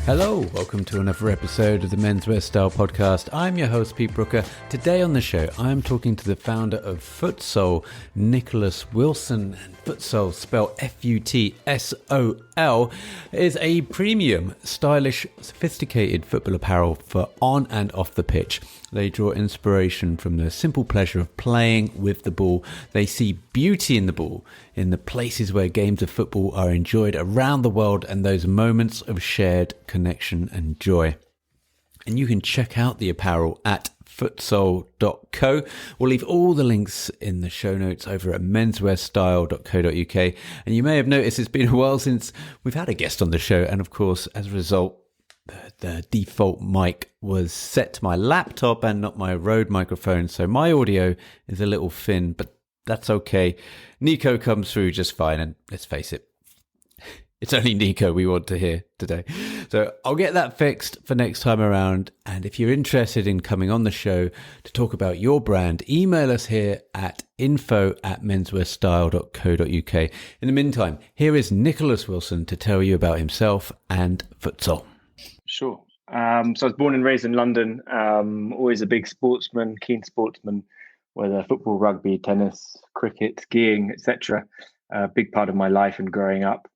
Hello, welcome to another episode of the Menswear Style Podcast. I'm your host, Pete Brooker. Today on the show, I'm talking to the founder of Futsol, Nicolas Willson. And Futsol, spelled Futsol, is a premium, stylish, sophisticated football apparel for on and off the pitch. They draw inspiration from the simple pleasure of playing with the ball. They see beauty in the ball, in the places where games of football are enjoyed around the world and those moments of shared connection and joy. And you can check out the apparel at futsol.co. We'll leave all the links in the show notes over at menswearstyle.co.uk. And you may have noticed it's been a while since we've had a guest on the show. And of course, as a result, the default mic was set to my laptop and not my Rode microphone. So my audio is a little thin, but that's okay. Nico comes through just fine. And let's face it, it's only Nico we want to hear today. So I'll get that fixed for next time around. And if you're interested in coming on the show to talk about your brand, email us here at info@menswearstyle.co.uk. In the meantime, here is Nicolas Willson to tell you about himself and Futsol. Sure. So I was born and raised in London, always a big sportsman, keen sportsman, whether football, rugby, tennis, cricket, skiing, etc. A big part of my life and growing up.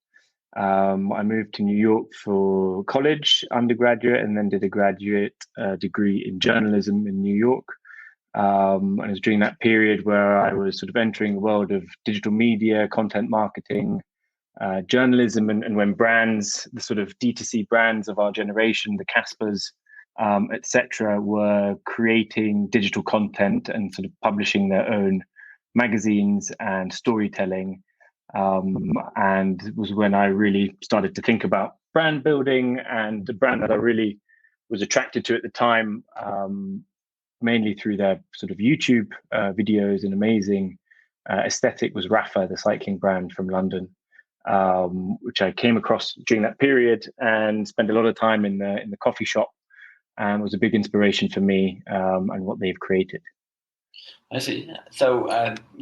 I moved to New York for college, undergraduate, and then did a graduate degree in journalism in New York. And it was during that period where I was sort of entering the world of digital media, content marketing, journalism, and when brands, the sort of D2C brands of our generation, the Caspers, etc., were creating digital content and sort of publishing their own magazines and storytelling. And it was when I really started to think about brand building, and the brand that I really was attracted to at the time, mainly through their sort of YouTube videos and amazing aesthetic, was Rafa, the cycling brand from London. Which I came across during that period and spent a lot of time in the coffee shop, and was a big inspiration for me and what they've created. I see. So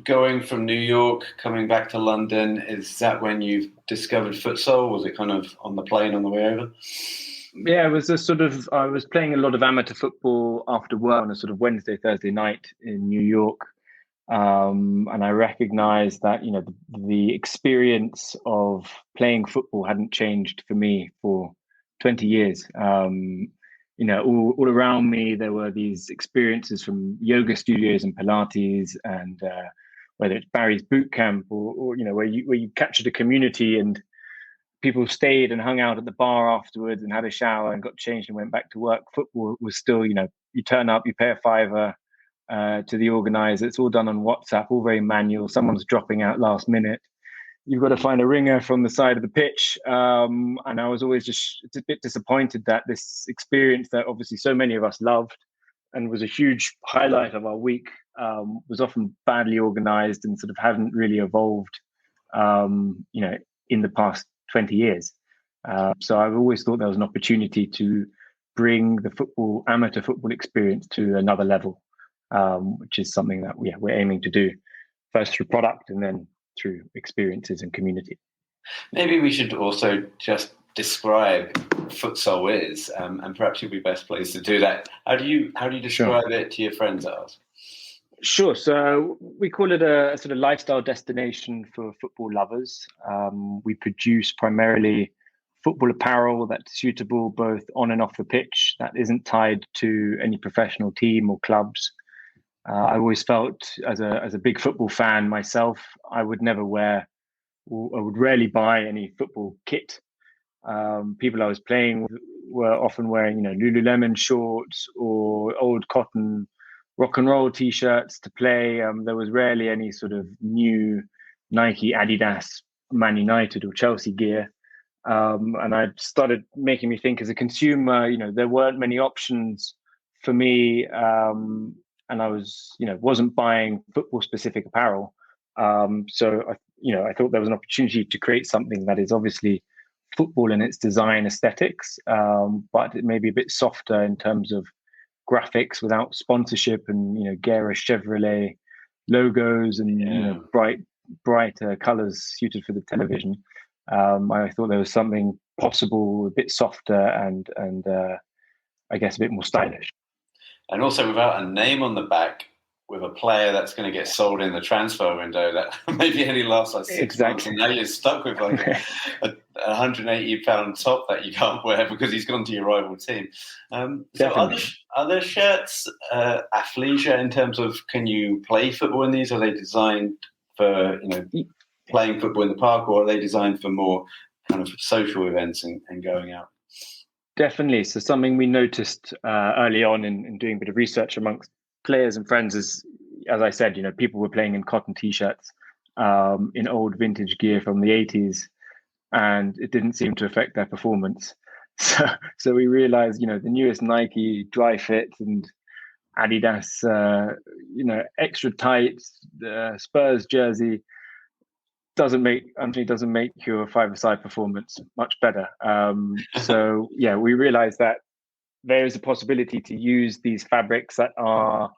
going from New York, coming back to London, is that when you discovered Futsol? Was it kind of on the plane on the way over? Yeah, it was I was playing a lot of amateur football after work on a sort of Wednesday, Thursday night in New York. And I recognized that, the experience of playing football hadn't changed for me for 20 years. All around me, there were these experiences from yoga studios and Pilates, and whether it's Barry's boot camp or where you captured a community and people stayed and hung out at the bar afterwards and had a shower and got changed and went back to work. Football was still, you turn up, you pay a $5 to the organizer. It's all done on WhatsApp, all very manual. Someone's dropping out last minute. You've got to find a ringer from the side of the pitch. And I was always just a bit disappointed that this experience that obviously so many of us loved and was a huge highlight of our week was often badly organized and sort of hadn't really evolved, in the past 20 years. So I've always thought there was an opportunity to bring the amateur football experience to another level. Which is something that we're aiming to do, first through product and then through experiences and community. Maybe we should also just describe Futsol is, and perhaps you'll be best placed to do that. How do you describe it to your friends, Ars? Sure. So we call it a sort of lifestyle destination for football lovers. We produce primarily football apparel that's suitable both on and off the pitch, that isn't tied to any professional team or clubs. I always felt as a big football fan myself, I would never wear, or I would rarely buy any football kit. People I was playing with were often wearing, Lululemon shorts or old cotton rock and roll t-shirts to play. There was rarely any sort of new Nike, Adidas, Man United or Chelsea gear. And I started making me think as a consumer, there weren't many options for me. And I was, wasn't buying football specific apparel. So I thought there was an opportunity to create something that is obviously football in its design aesthetics, but it may be a bit softer in terms of graphics without sponsorship and, garish Chevrolet logos and, bright colors suited for the television. I thought there was something possible, a bit softer, and I guess a bit more stylish. And also without a name on the back, with a player that's going to get sold in the transfer window that maybe only lasts like 6 months, and now you're stuck with like a 180-pound top that you can't wear because he's gone to your rival team. So are there shirts athleisure in terms of, can you play football in these? Are they designed for playing football in the park, or are they designed for more kind of social events and going out? Definitely. So something we noticed early on in doing a bit of research amongst players and friends is, as I said, people were playing in cotton t-shirts, in old vintage gear from the 80s, and it didn't seem to affect their performance. So we realized, the newest Nike dry fit and Adidas, extra tight Spurs jersey doesn't make your five-a-side performance much better. So yeah, we realized that there is a possibility to use these fabrics that are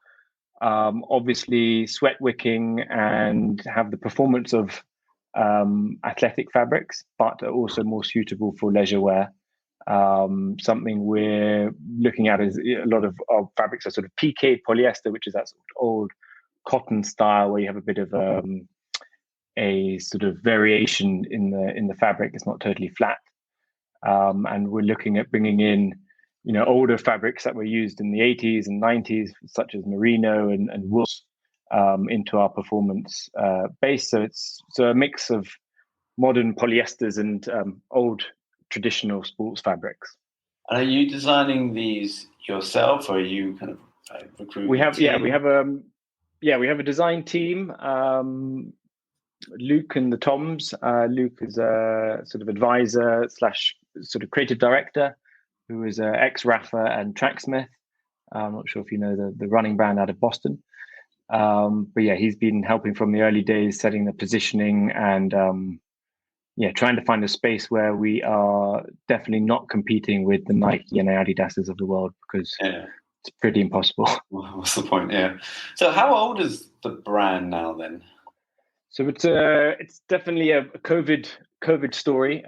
obviously sweat wicking and have the performance of athletic fabrics, but are also more suitable for leisure wear. Something we're looking at is a lot of our fabrics are sort of PK polyester, which is that sort of old cotton style where you have a bit of a sort of variation in the fabric. It's not totally flat. And we're looking at bringing in older fabrics that were used in the 80s and 90s, such as merino and Willson, into our performance base. So it's a mix of modern polyesters and old traditional sports fabrics. And are you designing these yourself, or are you kind of recruiting? We have a design team. Luke and the Toms. Luke is a sort of advisor / sort of creative director, who is an ex-Rafa and Tracksmith. I'm not sure if you know the running brand out of Boston. But yeah, he's been helping from the early days, setting the positioning and trying to find a space where we are definitely not competing with the Nike and Adidas's of the world, because it's pretty impossible. Well, what's the point? Yeah. So how old is the brand now then? So it's definitely a COVID story.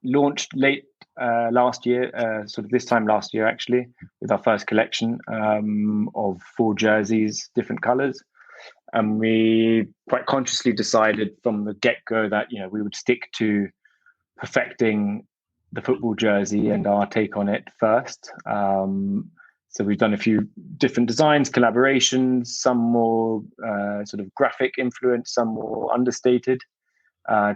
Launched late last year, sort of this time last year actually, with our first collection of 4 jerseys, different colours, and we quite consciously decided from the get-go that we would stick to perfecting the football jersey and our take on it first. So we've done a few different designs, collaborations, some more sort of graphic influence, some more understated,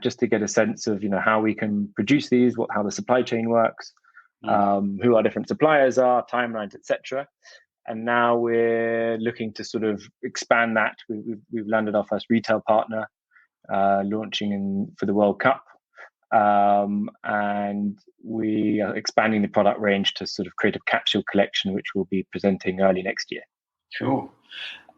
just to get a sense of how we can produce these, how the supply chain works, who our different suppliers are, timelines, etc. And now we're looking to sort of expand that. We've landed our first retail partner, launching for the World Cup. And we are expanding the product range to sort of create a capsule collection, which we'll be presenting early next year. Cool.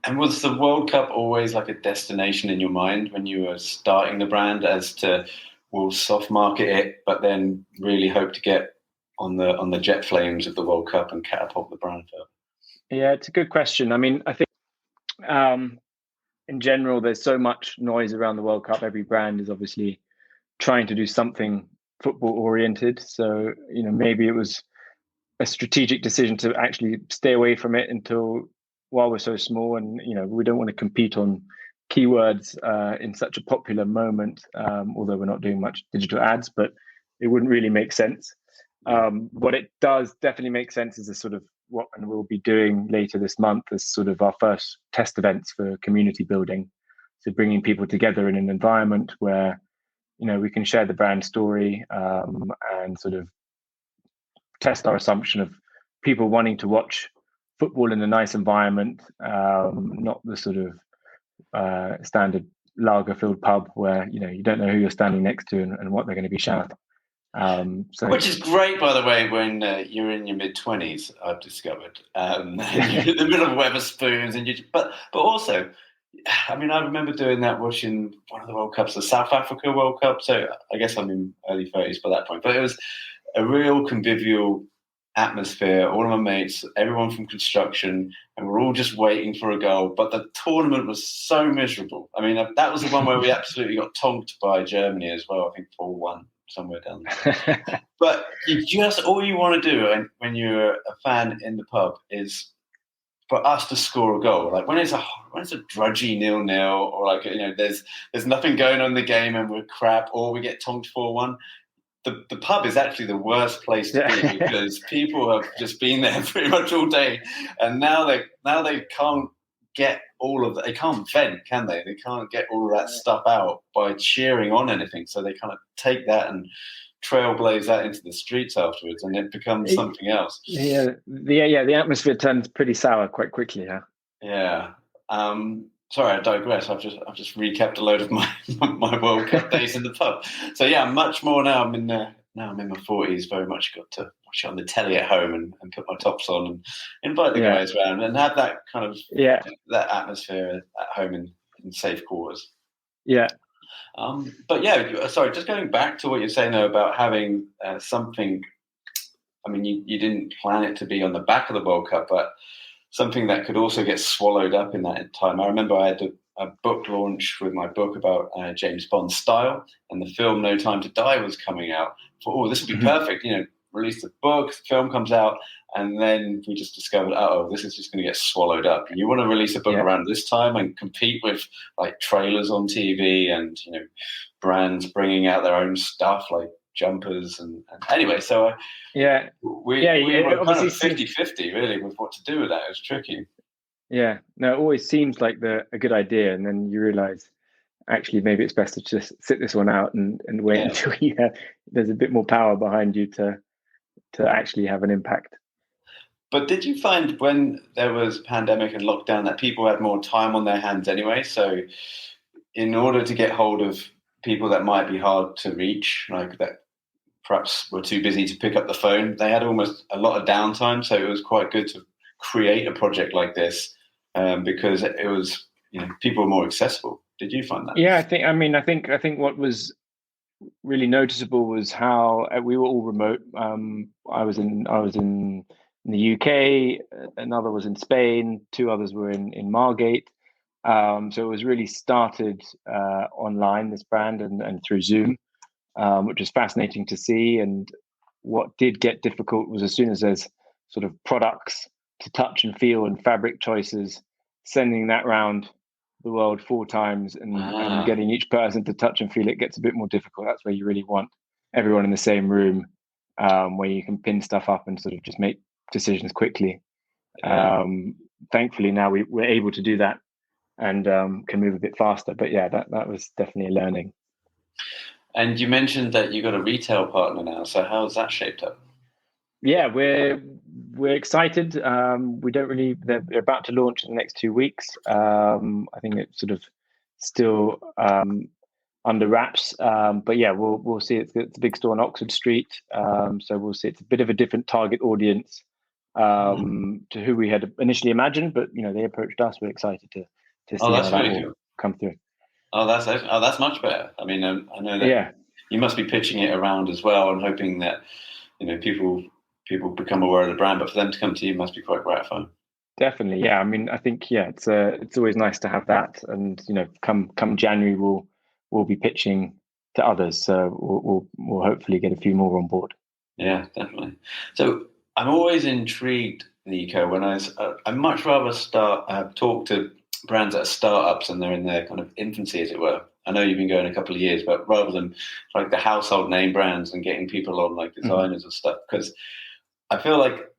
And was the World Cup always like a destination in your mind when you were starting the brand, as to we'll soft market it, but then really hope to get on the jet flames of the World Cup and catapult the brand further? Yeah, it's a good question. I mean, I think in general, there's so much noise around the World Cup. Every brand is obviously trying to do something football oriented. So, maybe it was a strategic decision to actually stay away from it while we're so small, and, we don't want to compete on keywords in such a popular moment, although we're not doing much digital ads, but it wouldn't really make sense. What it does definitely make sense is a sort of what we'll be doing later this month is sort of our first test events for community building. So bringing people together in an environment where we can share the brand story and sort of test our assumption of people wanting to watch football in a nice environment, not the sort of standard lager-filled pub where you don't know who you're standing next to and what they're going to be shouting. Which is great, by the way, when you're in your mid-20s, I've discovered. You're in the middle of Wetherspoons, but also, I mean, I remember doing that, watching one of the World Cups, the South Africa World Cup. So I guess I'm in early 30s by that point. But it was a real convivial atmosphere. All of my mates, everyone from construction, and we're all just waiting for a goal. But the tournament was so miserable. I mean, that was the one where we absolutely got tonked by Germany as well. I think 4-1. somewhere down there. But all you want to do when you're a fan in the pub is for us to score a goal. Like when it's a drudgy 0-0, or like, there's nothing going on in the game and we're crap, or we get tonked 4-1. The pub is actually the worst place to be, because people have just been there pretty much all day, and now they can't get all of that. They can't vent, can they? They can't get all of that stuff out by cheering on anything. So they kind of take that and trailblaze that into the streets afterwards, and it becomes something else. The atmosphere turns pretty sour quite quickly. Yeah. Sorry, I digress. I've just recapped a load of my World Cup days in the pub. So yeah, much more now. I'm in my 40s. Very much got to watch it on the telly at home and put my tops on and invite the guys around and have that kind of that atmosphere at home in safe quarters. Yeah. But yeah, sorry, just going back to what you're saying though about having something. I mean, you didn't plan it to be on the back of the World Cup, but something that could also get swallowed up in that time. I remember I had a book launch with my book about James Bond's style, and the film No Time to Die was coming out. I thought, this would be perfect. Release the book, the film comes out, and then we just discovered, this is just going to get swallowed up. And you want to release a book around this time and compete with like trailers on TV and brands bringing out their own stuff like jumpers and anyway, so we were kind of 50-50 really with what to do with that. It was tricky. It always seems like a good idea, and then you realize actually maybe it's best to just sit this one out and wait until there's a bit more power behind you to actually have an impact. But did you find when there was pandemic and lockdown that people had more time on their hands anyway? So in order to get hold of people that might be hard to reach, like that perhaps were too busy to pick up the phone, they had almost a lot of downtime. So it was quite good to create a project like this because it was, people were more accessible. Did you find that? Yeah, I think what was really noticeable was how we were all remote. I was in the UK, another was in Spain, two others were in Margate. So it was really started online, this brand, and through Zoom. Which was fascinating to see. And what did get difficult was as soon as there's sort of products to touch and feel and fabric choices, sending that around the world 4 times and getting each person to touch and feel it gets a bit more difficult. That's where you really want everyone in the same room, where you can pin stuff up and sort of just make decisions quickly. Thankfully now we're able to do that and can move a bit faster. But that was definitely a learning. And you mentioned that you got a retail partner now. So how's that shaped up? Yeah, we're excited. They're about to launch in the next 2 weeks. I think it's sort of still under wraps. But yeah, we'll see. It's a big store on Oxford Street. So we'll see. It's a bit of a different target audience to who we had initially imagined. But they approached us. We're excited to see how that will come through. That's much better. I mean, I know that you must be pitching it around as well and hoping that people become aware of the brand, but for them to come to you must be quite gratifying. Definitely, yeah. I mean, I think it's always nice to have that, and come January we'll be pitching to others, so we'll hopefully get a few more on board. Yeah, definitely. So I'm always intrigued, Nico, when I much rather talk to brands that are startups and they're in their kind of infancy, as it were. I know you've been going a couple of years, but rather than like the household name brands and getting people on like designers and stuff, because I feel like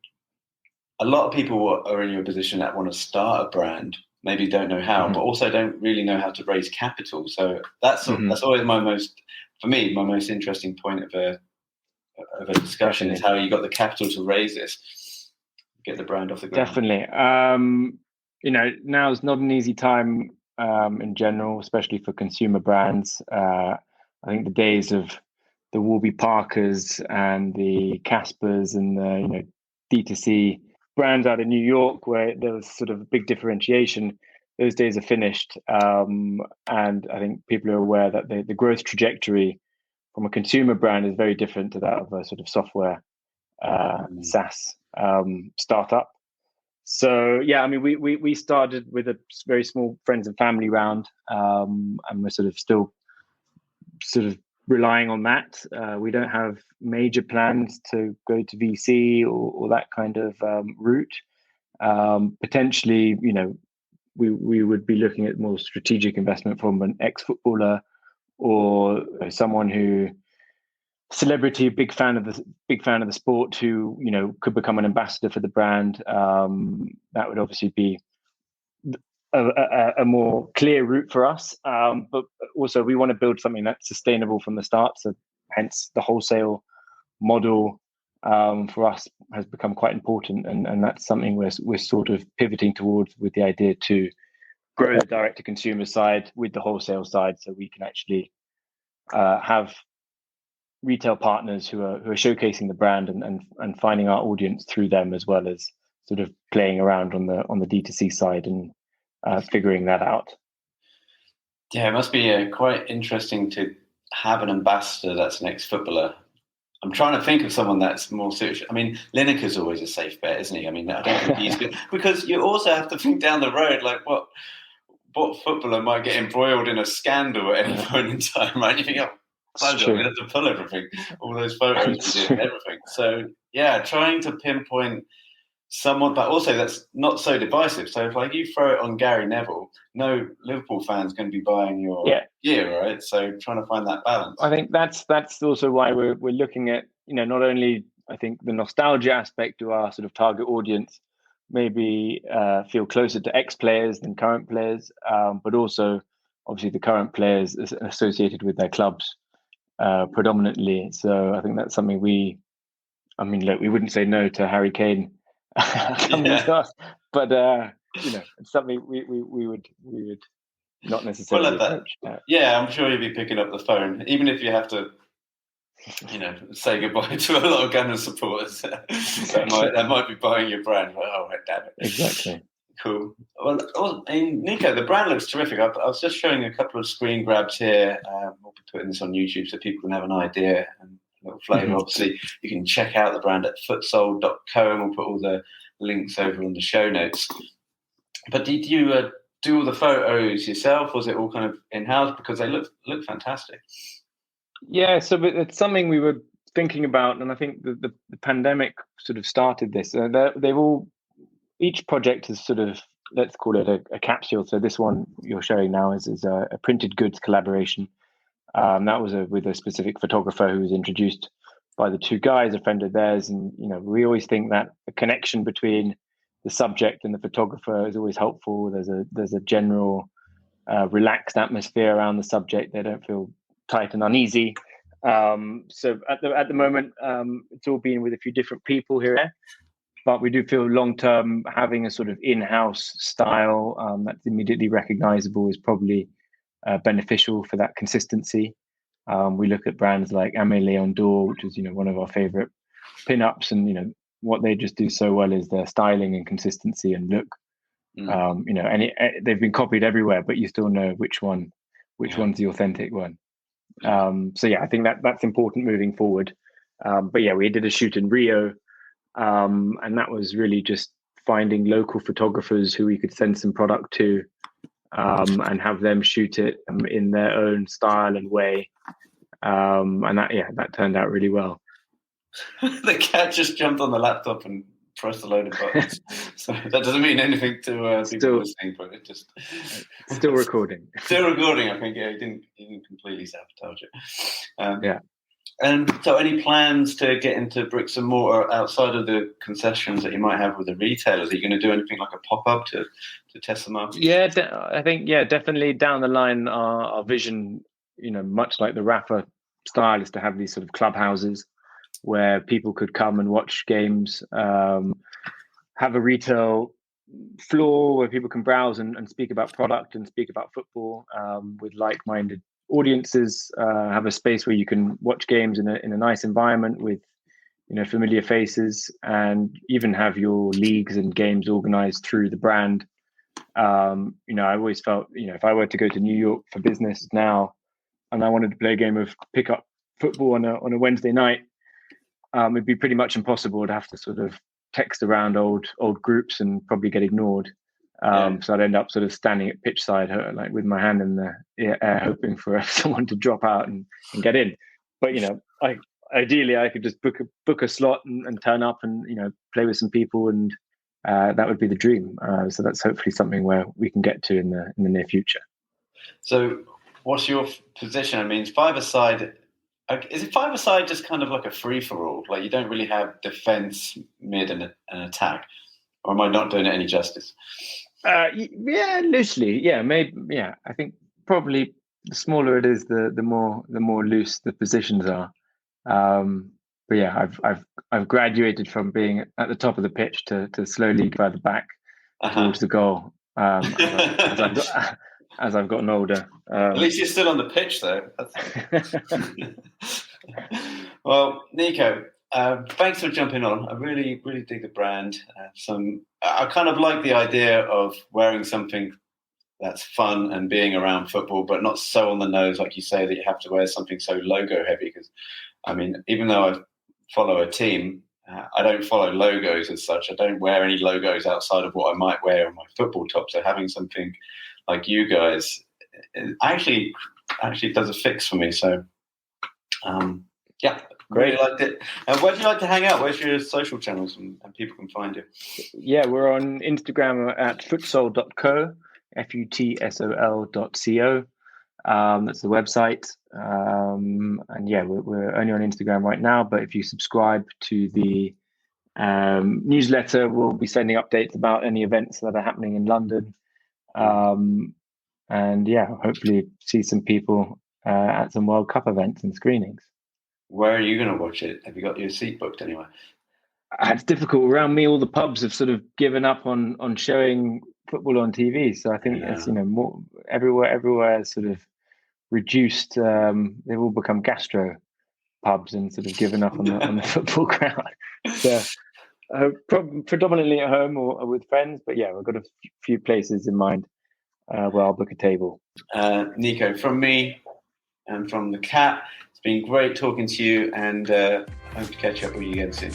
a lot of people are in your position that want to start a brand, maybe don't know how, but also don't really know how to raise capital. So that's always my most interesting point of a discussion is how you got the capital to raise this, get the brand off the ground. Definitely. Now's not an easy time in general, especially for consumer brands. I think the days of the Warby Parkers and the Caspers and the D2C brands out of New York, where there was sort of a big differentiation, those days are finished. And I think people are aware that the growth trajectory from a consumer brand is very different to that of a sort of software SaaS startup. So yeah, I mean, we started with a very small friends and family round, and we're sort of still relying on that. We don't have major plans to go to VC or that kind of route. Potentially, we would be looking at more strategic investment from an ex-footballer or someone who celebrity, big fan of the sport, who could become an ambassador for the brand. That would obviously be a more clear route for us, but also we want to build something that's sustainable from the start. So hence the wholesale model for us has become quite important, and that's something we're sort of pivoting towards, with the idea to grow the direct to consumer side with the wholesale side, so we can actually have retail partners who are showcasing the brand and finding our audience through them, as well as sort of playing around on the D2C side and figuring that out. Yeah, it must be quite interesting to have an ambassador that's an ex-footballer. I'm trying to think of someone that's more serious. I mean, Lineker's always a safe bet, isn't he? I mean, I don't think he's good, because you also have to think down the road, like what footballer might get embroiled in a scandal at any point in time, right? You think, we have to pull everything, all those photos we did and everything. So yeah, trying to pinpoint someone, but also that's not so divisive. So if like you throw it on Gary Neville, no Liverpool fan's going to be buying your gear, right? So trying to find that balance. I think that's also why we're looking at, not only I think the nostalgia aspect to our sort of target audience, maybe feel closer to ex-players than current players, but also obviously the current players associated with their clubs predominantly. So I think that's something we wouldn't say no to Harry Kane coming to us, but it's something we would not necessarily approach. Yeah, I'm sure you'll be picking up the phone, even if you have to, say goodbye to a lot of Gunners supporters. that might be buying your brand. But, oh, damn it! Exactly. Cool. Well, Nico, the brand looks terrific. I was just showing a couple of screen grabs here. We'll be putting this on YouTube so people can have an idea and a little flavour. Mm-hmm. Obviously, you can check out the brand at futsol.co, and we'll put all the links over on the show notes. But did you do all the photos yourself? Was it all kind of in-house? Because they look fantastic. Yeah, so it's something we were thinking about, and I think the pandemic sort of started this. Each project is sort of, let's call it a capsule. So this one you're showing now is a printed goods collaboration. That was with a specific photographer who was introduced by the two guys, a friend of theirs. And, we always think that a connection between the subject and the photographer is always helpful. There's a general relaxed atmosphere around the subject. They don't feel tight and uneasy. So at the moment, it's all been with a few different people here and there. But we do feel long-term having a sort of in-house style that's immediately recognizable is probably beneficial for that consistency. We look at brands like Aimé Leon d'Or, which is one of our favorite pin-ups, and what they just do so well is their styling and consistency and look. And they've been copied everywhere, but you still know which one's the authentic one. So yeah, I think that's important moving forward. But yeah, we did a shoot in Rio. And that was really just finding local photographers who we could send some product to and have them shoot it in their own style and way. And that turned out really well. The cat just jumped on the laptop and pressed a load of buttons. So that doesn't mean anything to people listening, but it just... Still recording. Still recording, I think. Yeah, he didn't completely sabotage it. And so any plans to get into bricks and mortar outside of the concessions that you might have with the retailers? Are you going to do anything like a pop-up to test them out? Yeah, I think, definitely down the line, our vision, much like the Rafa style, is to have these sort of clubhouses where people could come and watch games, have a retail floor where people can browse and speak about product and speak about football with like-minded audiences, have a space where you can watch games in a nice environment with familiar faces, and even have your leagues and games organized through the brand. I always felt if I were to go to New York for business now and I wanted to play a game of pickup football on a Wednesday night, it'd be pretty much impossible to have to sort of text around old groups and probably get ignored. So I'd end up sort of standing at pitch side, like with my hand in the air, hoping for someone to drop out and get in. But ideally, I could just book a slot and turn up and play with some people, and that would be the dream. So that's hopefully something where we can get to in the near future. So, what's your position? I mean, five-a-side. Is it five-a-side just kind of like a free-for-all? Like you don't really have defense, mid, and attack, or am I not doing it any justice? Yeah, loosely. Yeah, maybe. Yeah, I think probably the smaller it is, the more loose the positions are. But yeah, I've graduated from being at the top of the pitch to slowly further back towards the goal as I've gotten older. At least you're still on the pitch, though. Well, Nico, thanks for jumping on. I really, really dig the brand. I kind of like the idea of wearing something that's fun and being around football, but not so on the nose, like you say, that you have to wear something so logo heavy. Because, I mean, even though I follow a team, I don't follow logos as such. I don't wear any logos outside of what I might wear on my football top. So having something like you guys actually does a fix for me. So, yeah. Great. Really liked it. Where do you like to hang out? Where's your social channels and people can find you? Yeah, we're on Instagram at futsol.co, futsol.co. That's the website. And yeah, we're only on Instagram right now, but if you subscribe to the newsletter, we'll be sending updates about any events that are happening in London. And yeah, hopefully see some people at some World Cup events and screenings. Where are you going to watch it? Have you got your seat booked anywhere? It's difficult around me. All the pubs have sort of given up on showing football on TV. So I think it's more everywhere is sort of reduced. They've all become gastro pubs and sort of given up on the football crowd. So predominantly at home or with friends. But yeah, we've got a few places in mind where I'll book a table. Nico, from me and from the Cat. It's been great talking to you, and I hope to catch up with you again soon.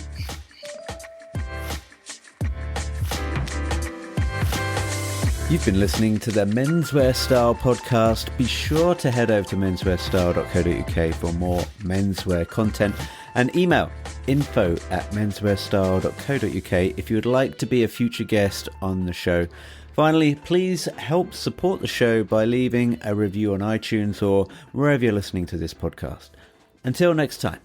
You've been listening to the Menswear Style podcast. Be sure to head over to menswearstyle.co.uk for more menswear content and email info@menswearstyle.co.uk if you would like to be a future guest on the show. Finally, please help support the show by leaving a review on iTunes or wherever you're listening to this podcast. Until next time.